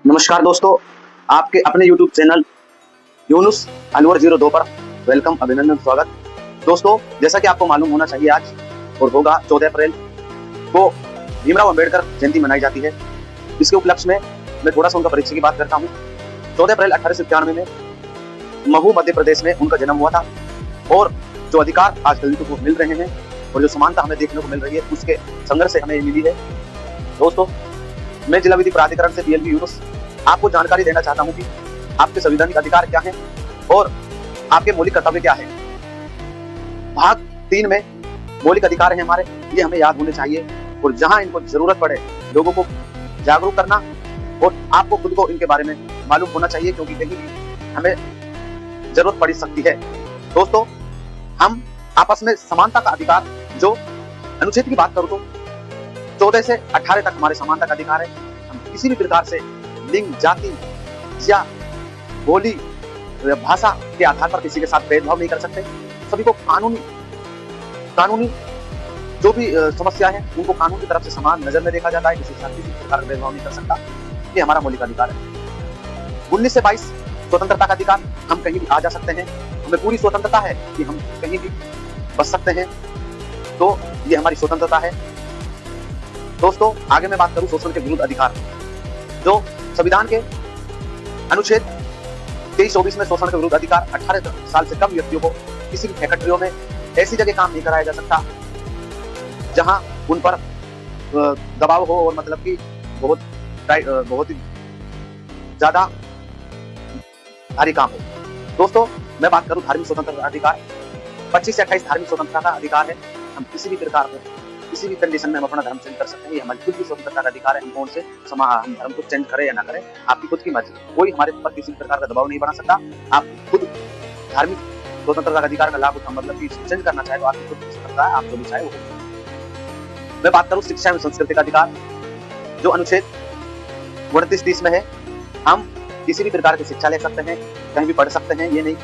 नमस्कार दोस्तों, आपके अपने YouTube चैनल यूनुस अनवर 02 पर वेलकम, अभिनंदन, स्वागत। दोस्तों, जैसा कि आपको मालूम होना चाहिए, आज और होगा 14 अप्रैल को भीमराव अंबेडकर जयंती मनाई जाती है। इसके उपलक्ष्य में मैं थोड़ा सा उनका परिचय की बात करता हूँ। 14 अप्रैल 1891 में महू मध्य प्रदेश में उनका जन्म हुआ था और जो अधिकार आज दलितों को मिल रहे हैं और जो समानता हमें देखने को मिल रही है, उसके संघर्ष से हमें ये मिली है। दोस्तों, मैं जिला विधि प्राधिकरण से PLB यूनुस आपको जानकारी देना चाहता हूं कि आपके संवैधानिक अधिकार क्या हैं और आपके मौलिक कर्तव्य क्या हैं। भाग 3 में मौलिक अधिकार हैं हमारे, ये हमें याद होने चाहिए और जहां इनको जरूरत पड़े लोगों को जागरूक करना और आपको खुद को इनके बारे में मालूम होना चाहिए, क्योंकि कहीं भी हमें जरूरत पड़ सकती है। दोस्तों, हम आपस में समानता का अधिकार, जो अनुच्छेद की बात करूं तो 14 से 18 तक हमारे समानता का अधिकार है। हम किसी भी प्रकार से लिंग, जाति या बोली, भाषा के आधार पर किसी के साथ भेदभाव नहीं कर सकते। सभी को कानूनी जो भी समस्या है उनको कानून की तरफ से समान नजर में देखा जाता है। किसी के साथ किसी प्रकार का भेदभाव नहीं कर सकता। ये हमारा मौलिक अधिकार है। 19 से 22 स्वतंत्रता का अधिकार, हम कहीं भी आ जा सकते हैं, हमें पूरी स्वतंत्रता है कि हम कहीं भी बच सकते हैं, तो ये हमारी स्वतंत्रता है। दोस्तों, आगे मैं बात करूं शोषण के विरुद्ध अधिकार, जो संविधान के अनुच्छेद 23-24 में शोषण के विरुद्ध अधिकार, 18 साल से कम व्यक्तियों को किसी भी फैक्ट्रियों में ऐसी जगह काम नहीं कराया जा सकता जहां उन पर दबाव हो और मतलब कि बहुत ही ज्यादा भारी काम हो। दोस्तों, मैं बात करूं धार्मिक स्वतंत्रता का अधिकार, 25 से 28 धार्मिक स्वतंत्रता का अधिकार है। हम किसी भी प्रकार में किसी भी कंडीशन में हम अपना धर्म चेंज कर सकते हैं। ये हमारी खुद की स्वतंत्रता का अधिकार है। हम कौन से हम धर्म को चेंज करें या ना करें, आपकी खुद की मर्जी। कोई हमारे ऊपर किसी प्रकार का दबाव नहीं बना सकता। आप खुद धार्मिक स्वतंत्रता का अधिकार का लाभ उठा, मतलब कि चेंज करना चाहे तो आपकी खुद की स्वतंत्रता है, आप जो भी चाहे वो। मैं बात करूं शिक्षा एवं संस्कृति का अधिकार, जो अनुच्छेद 29-30 में है। हम किसी भी प्रकार की शिक्षा ले सकते हैं, कहीं भी पढ़ सकते हैं, ये नहीं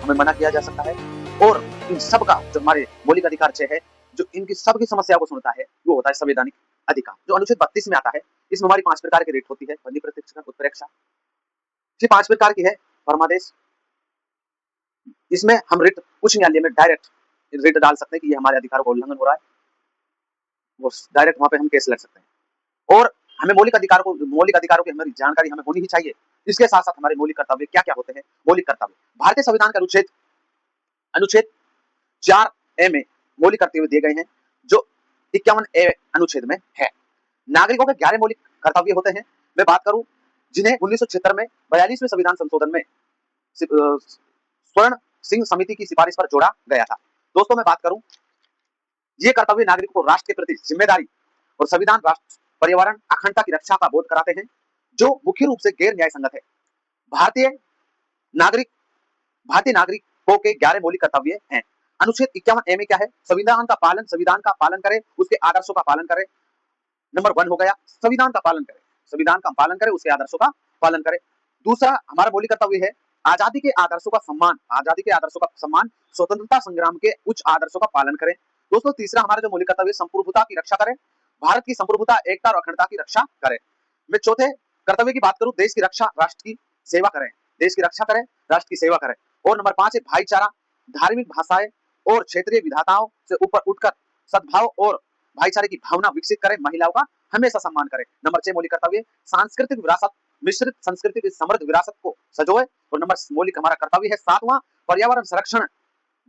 हमें मना किया जा सकता है। और इन सब का जो हमारे मौलिक अधिकार 6 है, जो इनकी सबकी समस्या को सुनता है, वो होता है संवैधानिक अधिकार, जो अनुच्छेद 32 में आता है। इसमें हमारी 5 प्रकार की रिट होती है। बंदी, प्रत्यक्ष, उत्प्रेक्षा। ये 5 प्रकार की है। परमादेश, इसमें हम रिट उच्च न्यायालय में डायरेक्ट रिट डाल सकते हैं कि ये हमारे अधिकारों का उल्लंघन हो रहा है, वो डायरेक्ट वहां पे हम केस लड़ सकते हैं। और हमें मौलिक अधिकारों की हमारी जानकारी हमें होनी ही चाहिए। इसके साथ साथ हमारे मौलिक कर्तव्य क्या क्या होते हैं। मौलिक कर्तव्य भारतीय संविधान का अनुच्छेद 4A में मौलिक कर्तव्य दिए गए हैं, जो 51A अनुच्छेद में है। नागरिकों के 11 मौलिक कर्तव्य होते हैं। मैं बात करूं जिन्हें 1976 में 42वें संविधान संशोधन में स्वर्ण सिंह समिति की सिफारिश पर जोड़ा गया था। दोस्तों, मैं बात करूं, ये कर्तव्य नागरिकों को राष्ट्र के प्रति जिम्मेदारी और संविधान, राष्ट्र, पर्यावरण, अखंडता की रक्षा का बोध कराते हैं, जो मुख्य रूप से गैर न्याय संगत है। भारतीय नागरिकों के 11 मौलिक कर्तव्य हैं। अनुच्छेद 51A में क्या है? संविधान का पालन करे, उसके आदर्शों का पालन करे। नंबर 1 हो गया, संविधान का पालन करे, उसके आदर्शों का पालन करे। दूसरा हमारा मौलिक कर्तव्य है आजादी के आदर्शों का सम्मान, स्वतंत्रता संग्राम के उच्च आदर्शों का पालन करें। दोस्तों, तीसरा हमारा जो मौलिक कर्तव्य, संप्रभुता की रक्षा करें, भारत की संप्रभुता, एकता और अखंडता की रक्षा करें। मैं चौथे कर्तव्य की बात करूं, देश की रक्षा, राष्ट्र की सेवा करें, राष्ट्र की सेवा करें। और नंबर 5 है भाईचारा, धार्मिक भाषाएं और क्षेत्रीय विधाताओं से ऊपर उठकर सद्भाव और भाईचारे की भावना विकसित करें, महिलाओं का हमेशा सम्मान करें। नंबर 6 मौलिक कर्तव्य, सांस्कृतिक विरासत, मिश्रित संस्कृति की समृद्ध विरासत को सजोए। और नंबर मौलिक हमारा कर्तव्य है 7वां, पर्यावरण संरक्षण,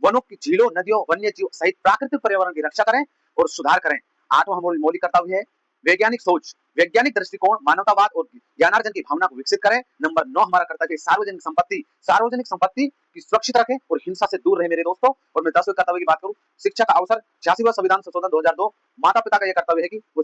वनों की, झीलों, नदियों, वन्य जीव सहित प्राकृतिक पर्यावरण की रक्षा करें और सुधार करें। 8वां मौलिक कर्तव्य है वैज्ञानिक सोच, वैज्ञानिक दृष्टिकोण, मानवतावाद और ज्ञानार्जन की भावना को विकसित करें। नंबर 9 हमारा कर्तव्य सार्वजनिक संपत्ति की सुरक्षित रखें और हिंसा से दूर रहे मेरे दोस्तों। और मैं 10वें कर्तव्य की बात करूं, शिक्षा का अवसर, 86वां संविधान संशोधन 2002, माता पिता का यह कर्तव्य है कि वो